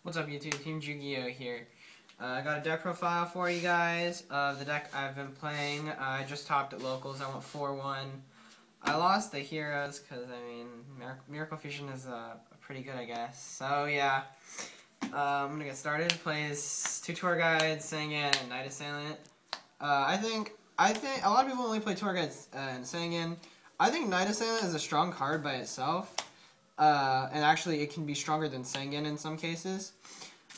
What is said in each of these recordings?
What's up, YouTube? Team Yu-Gi-Oh here. I got a deck profile for you guys of the deck I've been playing. I just topped at locals. I went 4-1. I lost the heroes because, I mean, Miracle Fusion is pretty good, I guess. So, yeah. I'm going to get started. Plays 2 tour guides, Sangan, and Night Assailant. I think a lot of people only play tour guides and Sangan. I think Night Assailant is a strong card by itself. And actually, it can be stronger than Sangan in some cases.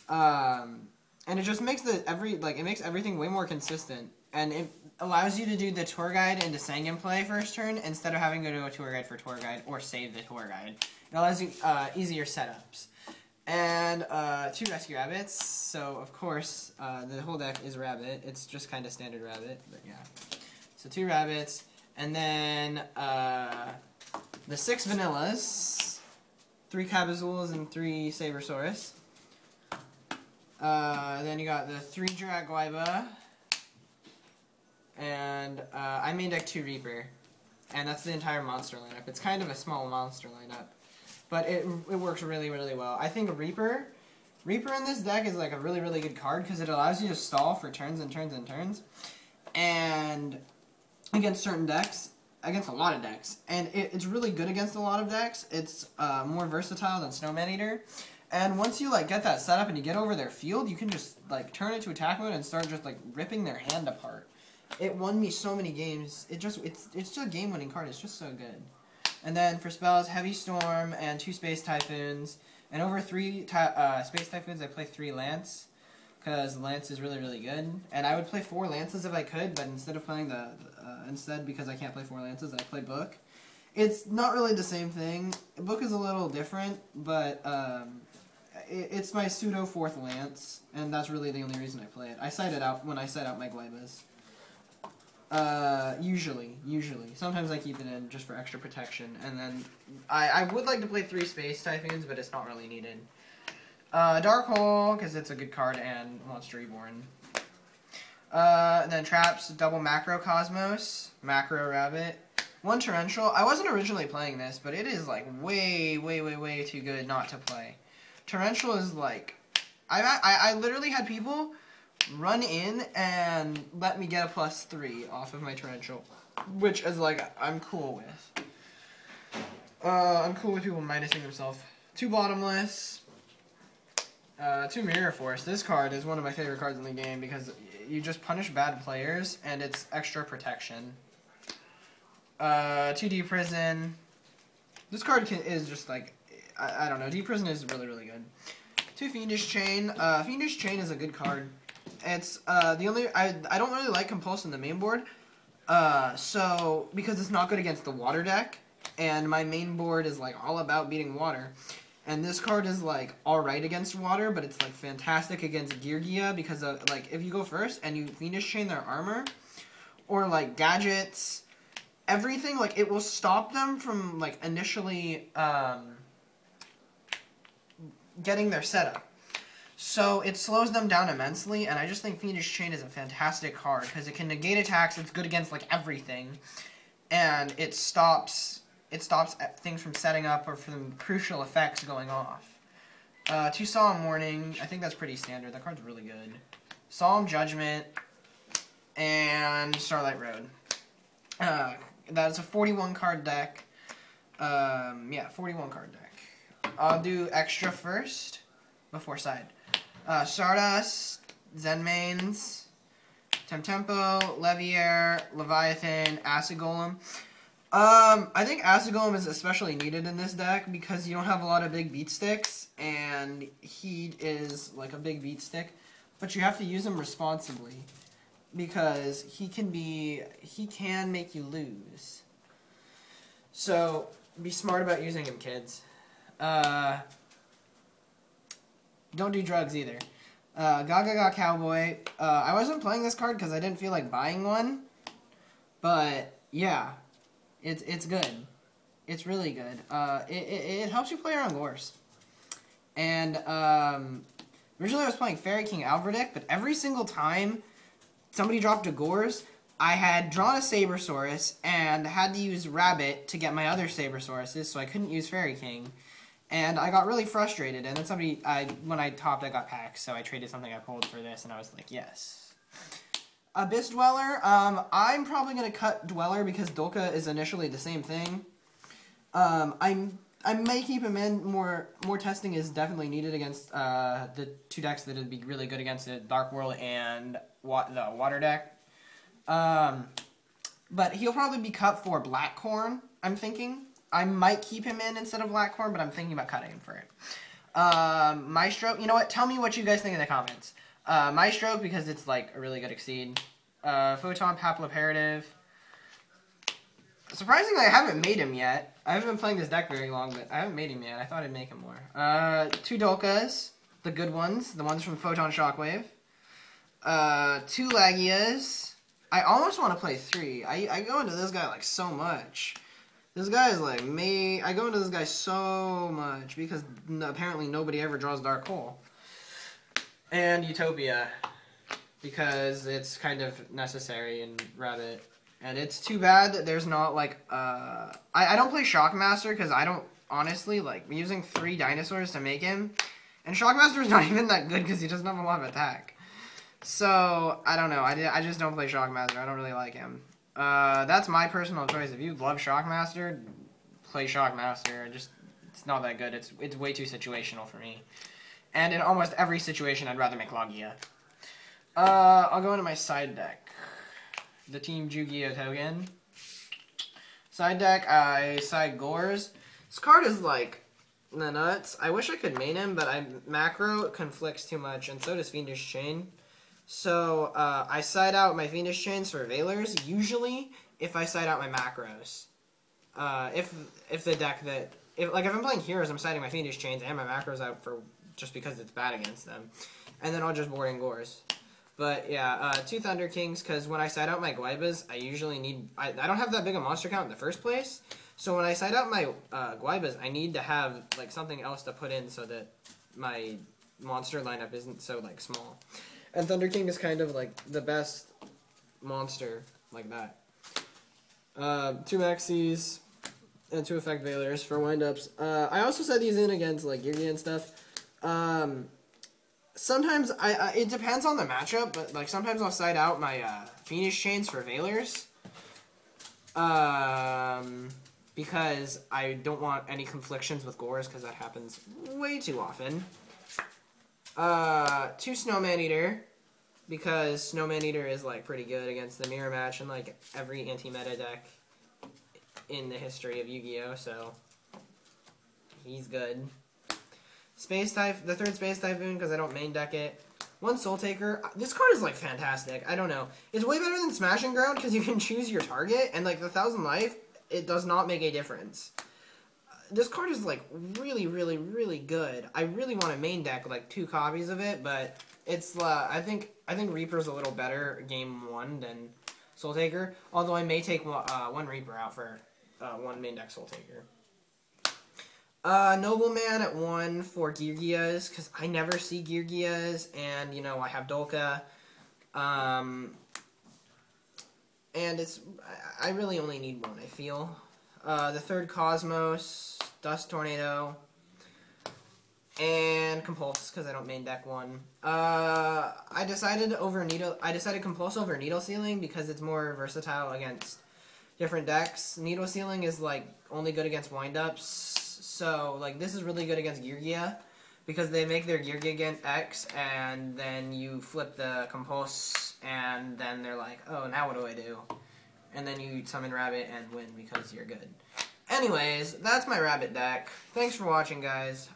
And it just makes it makes everything way more consistent. And it allows you to do the tour guide into Sangan play first turn instead of having to do a tour guide for tour guide or save the tour guide. It allows you easier setups. And 2 rescue rabbits. So of course, the whole deck is rabbit. It's just kind of standard rabbit, but yeah. So 2 rabbits, and then the 6 vanillas. 3 Cabazools and 3 Sabersaurus. Then you got the 3 Jiraguiba. And I main deck 2 Reaper. And that's the entire monster lineup. It's kind of a small monster lineup. But it works really, really well. I think Reaper in this deck is like a really, really good card because it allows you to stall for turns and turns and turns. And against certain decks. Against a lot of decks, and it's really good against a lot of decks. It's more versatile than Snowman Eater, and once you get that setup and you get over their field, you can just turn it to attack mode and start just ripping their hand apart. It won me so many games. It's just a game-winning card. It's just so good. And then for spells, Heavy Storm and 2 Space Typhoons, and over 3 Space Typhoons, I play 3 Lance. Because Lance is really, really good. And I would play 4 Lances if I could, but instead of playing because I can't play 4 Lances, I play Book. It's not really the same thing. Book is a little different, but it's my pseudo 4th Lance, and that's really the only reason I play it. I cite it out when I cite out my Guaibas. Usually. Sometimes I keep it in just for extra protection, and then I would like to play 3 Space Typhoons, but it's not really needed. Dark Hole, because it's a good card, and Monster Reborn. And then Traps, double Macrocosmos, Macro Rabbit, 1 Torrential. I wasn't originally playing this, but it is way too good not to play. Torrential is I literally had people run in and let me get a +3 off of my Torrential, which is I'm cool with. I'm cool with people minusing themselves. 2 Bottomless. 2 Mirror Force. This card is one of my favorite cards in the game because you just punish bad players and it's extra protection. 2 Deep Prison. This card is just I don't know. Deep Prison is really, really good. 2 Fiendish Chain. Fiendish Chain is a good card. It's the only I don't really like Compulse in the main board. So because it's not good against the water deck, and my main board is all about beating water. And this card is alright against water, but it's fantastic against Geargia because of if you go first and you Fiendish Chain their armor or gadgets, everything it will stop them from initially getting their setup. So it slows them down immensely, and I just think Fiendish Chain is a fantastic card because it can negate attacks. It's good against everything, and it stops things from setting up or from crucial effects going off. 2 Solemn Warning. I think that's pretty standard. That card's really good. Solemn Judgment. And Starlight Road. That's a 41 card deck. Yeah, 41 card deck. I'll do extra first before side. Stardust. Zenmaines. Temtempo. Leviair. Leviathan. Acid Golem. I think Acid Golem is especially needed in this deck because you don't have a lot of big beat sticks, and he is a big beat stick, but you have to use him responsibly because he can make you lose. So be smart about using him, kids. Don't do drugs either. Gaga Cowboy. I wasn't playing this card because I didn't feel like buying one, but yeah. It's good. It's really good. It helps you play around Gorse. And originally I was playing Fairy King Alverdick, but every single time somebody dropped a Gorse, I had drawn a Sabersaurus and had to use Rabbit to get my other Sabersauruses, so I couldn't use Fairy King. And I got really frustrated, and then when I topped, I got packs, so I traded something I pulled for this, and I was like, yes. Abyss Dweller, I'm probably going to cut Dweller because Dolka is initially the same thing. I may keep him in. More testing is definitely needed against the two decks that would be really good against it, Dark World and the Water deck. But he'll probably be cut for Blackcorn, I'm thinking. I might keep him in instead of Blackcorn, but I'm thinking about cutting him for it. Maestro, you know what? Tell me what you guys think in the comments. Maestro, because it's like a really good Exceed. Photon Papilloperative. Surprisingly, I haven't made him yet. I haven't been playing this deck very long, but I haven't made him yet. I thought I'd make him more. Two Dolkas, the good ones, the ones from Photon Shockwave. Two Lagias. I almost want to play three. I go into this guy like so much. This guy is like me. I go into this guy so much because apparently nobody ever draws Dark Hole. And Utopia, because it's kind of necessary in Rabbit. And it's too bad that there's not like I don't play Shockmaster because I don't honestly like using 3 dinosaurs to make him. And Shockmaster is not even that good because he doesn't have a lot of attack. So I don't know. I just don't play Shockmaster. I don't really like him. That's my personal choice. If you love Shockmaster, play Shockmaster. It's not that good. It's way too situational for me. And in almost every situation, I'd rather make Logia. I'll go into my side deck. The Team Yu-Gi-Oh! Token. Side deck, I side Gores. This card is like the nuts. I wish I could main him, but macro conflicts too much, and so does Fiendish Chain. So, I side out my Fiendish Chains for Veilers, usually, if I side out my macros. If the deck that... if I'm playing Heroes, I'm siding my Fiendish Chains and my macros out for just because it's bad against them. And then I'll just board in Gores. But, yeah, 2 Thunder Kings, because when I side out my Guaibas, I usually need... I don't have that big a monster count in the first place, so when I side out my Guaibas, I need to have, like, something else to put in so that my monster lineup isn't so, like, small. And Thunder King is kind of, like, the best monster like that. 2 Maxis and 2 Effect Veilers for windups. I also set these in against, like, Yugi and stuff. Sometimes, it depends on the matchup, but, like, sometimes I'll side out my Fiendish Chains for Veilers. Because I don't want any conflictions with Gores, because that happens way too often. 2 Snowman Eater, because Snowman Eater is, like, pretty good against the Mirror Match and, like, every anti-meta deck in the history of Yu-Gi-Oh!, so he's good. The 3rd Space Typhoon, because I don't main deck it. 1 Soul Taker. This card is, like, fantastic. I don't know. It's way better than Smashing Ground, because you can choose your target, and, like, the 1,000 life, it does not make a difference. This card is, like, really, really, really good. I really want to main deck, like, 2 copies of it, but it's, I think Reaper's a little better game 1 than Soul Taker, although I may take 1 Reaper out for 1 main deck Soul Taker. Nobleman at 1 for Geargias, because I never see Geargias, and, you know, I have Dolka. And I really only need 1, I feel. The 3rd Cosmos, Dust Tornado, and Compulse, because I don't main deck 1. I decided Compulse over Needle Sealing because it's more versatile against different decks. Needle Sealing is, like, only good against windups, so, like, this is really good against Geargia, because they make their Geargia X, and then you flip the Compulse, and then they're like, oh, now what do I do? And then you summon Rabbit and win because you're good. Anyways, that's my Rabbit deck. Thanks for watching, guys.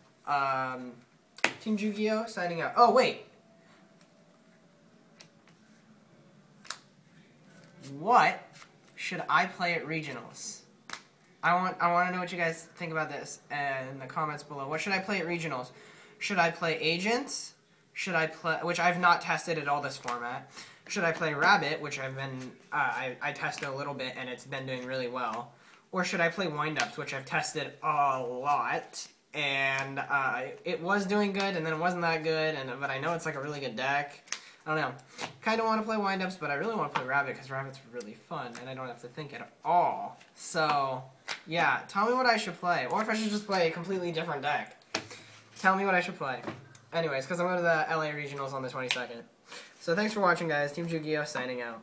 Team Yu-Gi-Oh! Signing out. Oh, wait. What should I play at Regionals? I want to know what you guys think about this in the comments below. What should I play at Regionals? Should I play Agents? Should I play... which I've not tested at all this format. Should I play Rabbit, which I've been... I tested a little bit, and it's been doing really well. Or should I play Windups, which I've tested a lot, and it was doing good, and then it wasn't that good, but I know it's like a really good deck. I don't know. Kind of want to play Windups, but I really want to play Rabbit, because Rabbit's really fun, and I don't have to think at all. So, Yeah, tell me what I should play. Or if I should just play a completely different deck. Tell me what I should play. Anyways, because I'm going to the LA Regionals on the 22nd. So thanks for watching, guys. Team Yu-Gi-Oh! Signing out.